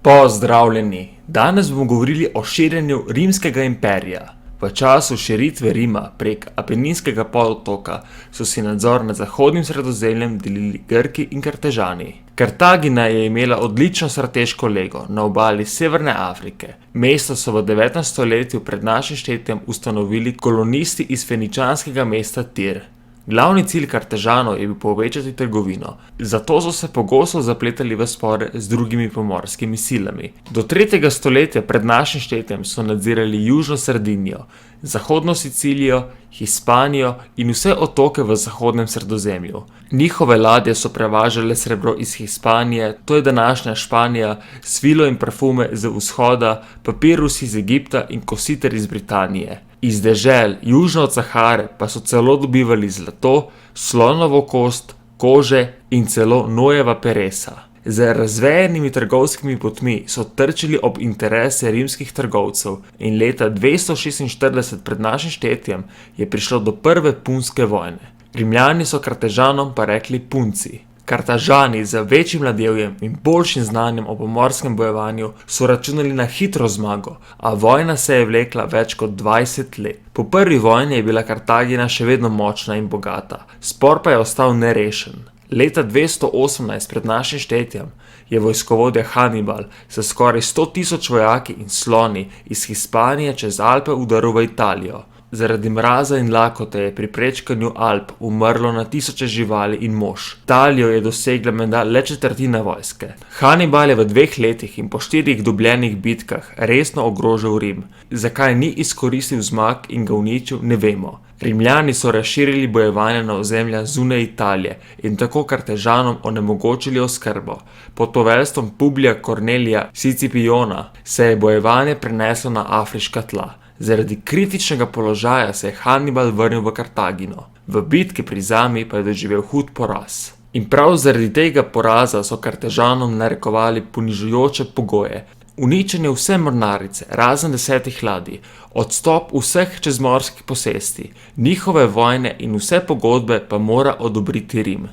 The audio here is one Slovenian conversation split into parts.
Pozdravljeni! Danes bomo govorili o širjenju rimskega imperija. V času širitve Rima prek Apeninskega polotoka so si nadzor nad zahodnim Sredozemljem delili Grki in Kartažani. Kartagina je imela odlično strateško lego na obali Severne Afrike. Mesto so v 9. stoletju pred našim štetjem ustanovili kolonisti iz feničanskega mesta Tir. Glavni cilj Kartažanov je bil povečati trgovino, zato so se pogosto zapletali v spore z drugimi pomorskimi silami. Do 3. stoletja pred našim štetjem so nadzirali južno Sardinijo, zahodno Sicilijo, Hispanijo in vse otoke v zahodnem Sredozemlju. Njihove ladje so prevažale srebro iz Hispanije, to je današnja Španija, svilo in parfume z vzhoda, papirus iz Egipta in kositer iz Britanije. Iz dežel južno od Sahare pa so celo dobivali zlato, slonovo kost, kože in celo nojeva peresa. Z razvejenimi trgovskimi potmi so trčili ob interese rimskih trgovcev in leta 246 pred našim štetjem je prišlo do prve punske vojne. Rimljani so Kartažanom pa rekli punci. Kartažani z večjim ladjevjem in boljšim znanjem o pomorskem bojevanju so računali na hitro zmago, a vojna se je vlekla več kot 20 let. Po prvi vojni je bila Kartagina še vedno močna in bogata, spor pa je ostal nerešen. Leta 218 pred našim štetjem je vojskovodja Hannibal s skoraj 100.000 vojaki in sloni iz Hispanije čez Alpe vdrl v Italijo. Zaradi mraza in lakote je pri prečkanju Alp umrlo na tisoče živali in mož. Italijo je dosegla menda le četrtina vojske. Hannibal je v 2 letih in po 4 dobljenih bitkah resno ogrožal Rim. Zakaj ni izkoristil zmag in ga uničil, ne vemo. Rimljani so razširili bojevanje na ozemlja zunaj Italije in tako Kartažanom onemogočili oskrbo. Pod poveljstvom Publija Cornelia Scipiona se je bojevanje preneslo na afriška tla. Zaradi kritičnega položaja se je Hannibal vrnil v Kartagino. V bitki pri Zami pa je doživel hud poraz. In prav zaradi tega poraza so Kartažanom narekovali ponižujoče pogoje. Uničenje vse mornarice, razen 10 ladij, odstop vseh čezmorskih posesti, njihove vojne in vse pogodbe pa mora odobriti Rim.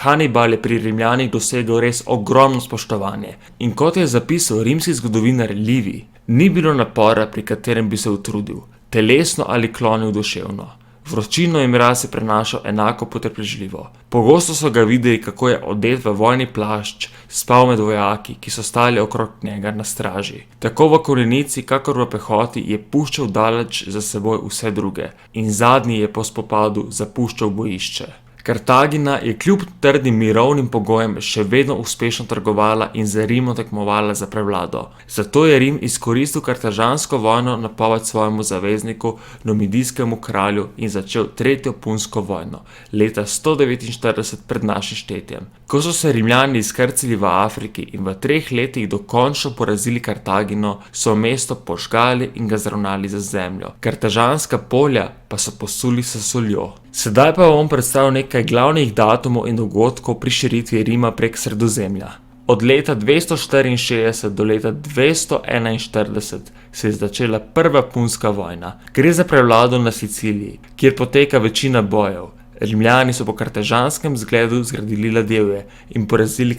Hannibal je pri Rimljanih dosegel res ogromno spoštovanje in kot je zapisal rimski zgodovinar Livij, ni bilo napora, pri katerem bi se utrudil, telesno ali klonil duševno. Vročino in mraz je prenašal enako potrpežljivo. Pogosto so ga videli, kako je odet v vojni plašč, spal med vojaki, ki so stali okrog njega na straži. Tako v konjenici, kakor v pehoti je puščal daleč za seboj vse druge in zadnji je po spopadu zapuščal bojišče. Kartagina je kljub trdim mirovnim pogojem še vedno uspešno trgovala in z Rimom tekmovala za prevlado. Zato je Rim izkoristil kartažansko vojno napoved svojemu zavezniku, numidijskemu kralju in začel 3. punsko vojno, leta 149 pred našim štetjem. Ko so se Rimljani izkrcali v Afriki in v 3 letih dokončno porazili Kartagino, so mesto požgali in ga zravnali za zemljo. Kartažanska polja pa so posuli s soljo. Sedaj pa bom predstavil nekaj glavnih datumov in dogodkov pri širitvi Rima prek Sredozemlja. Od leta 264 do leta 241 se je začela prva punska vojna. Gre za prevlado na Siciliji, kjer poteka večina bojev. Rimljani so po kartažanskem zgledu zgradili ladjevje in porazili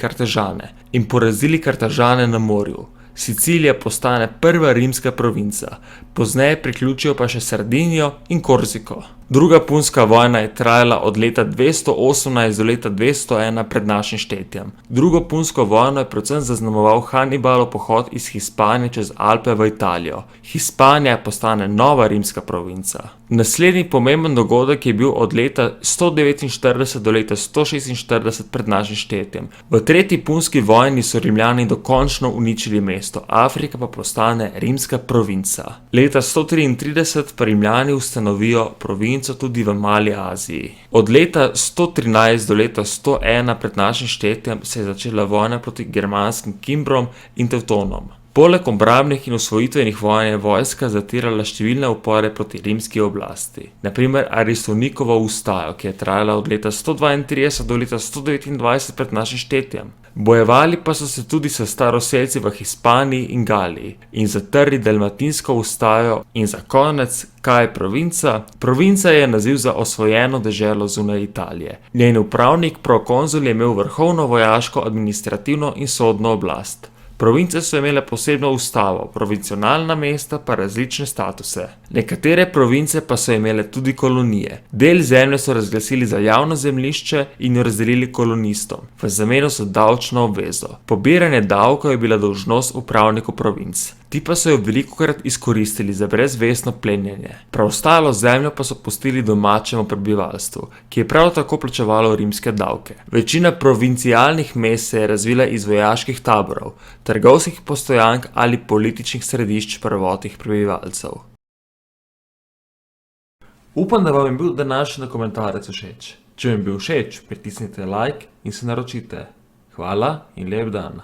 Kartažane na morju. Sicilija postane prva rimska provinca, pozneje priključijo pa še Sardinijo in Korziko. Druga punska vojna je trajala od leta 218 do leta 201 pred našim štetjem. Drugo punsko vojno je predvsem zaznamoval Hannibalov pohod iz Hispanije čez Alpe v Italijo. Hispanija postane nova rimska provinca. Naslednji pomemben dogodek je bil od leta 149 do leta 146 pred našim štetjem. V tretji punski vojni so Rimljani dokončno uničili mesto, Afrika pa postane rimska provinca. Leta 133 pa Rimljani ustanovijo provinco tudi v Mali Aziji. Od leta 113 do leta 101 pred našim štetjem se je začela vojna proti germanskim Kimbrom in Tevtonom. Poleg obrambnih in osvojitvenih vojen je vojska zatirala številne upore proti rimski oblasti. Na primer Aristonikovo ustajo, ki je trajala od leta 132 do leta 129 pred našim štetjem. Bojevali pa so se tudi s staroselci v Hispaniji in Galiji in zatrli dalmatinsko ustajo in za konec, kaj je provinca? Provinca je naziv za osvojeno deželo zunaj Italije. Njen upravnik prokonzul je imel vrhovno vojaško, administrativno in sodno oblast. Province so imele posebno ustavo, provincionalna mesta pa različne statuse. Nekatere province pa so imele tudi kolonije. Del zemlje so razglasili za javno zemljišče in jo razdelili kolonistom, v zameno za davčno obvezo. Pobiranje davkov je bila dolžnost upravnikov provinc. Ti pa so jo velikokrat izkoristili za brezvestno plenjenje. Preostalo zemljo pa so pustili domačemu prebivalstvu, ki je prav tako plačevalo rimske davke. Večina provincialnih mest se je razvila iz vojaških taborov, trgovskih postojank ali političnih središč prvotnih prebivalcev. Upam, da vam je bil današnji dokumentarec všeč. Če vam je bil všeč, pritisnite like in se naročite. Hvala in lep dan.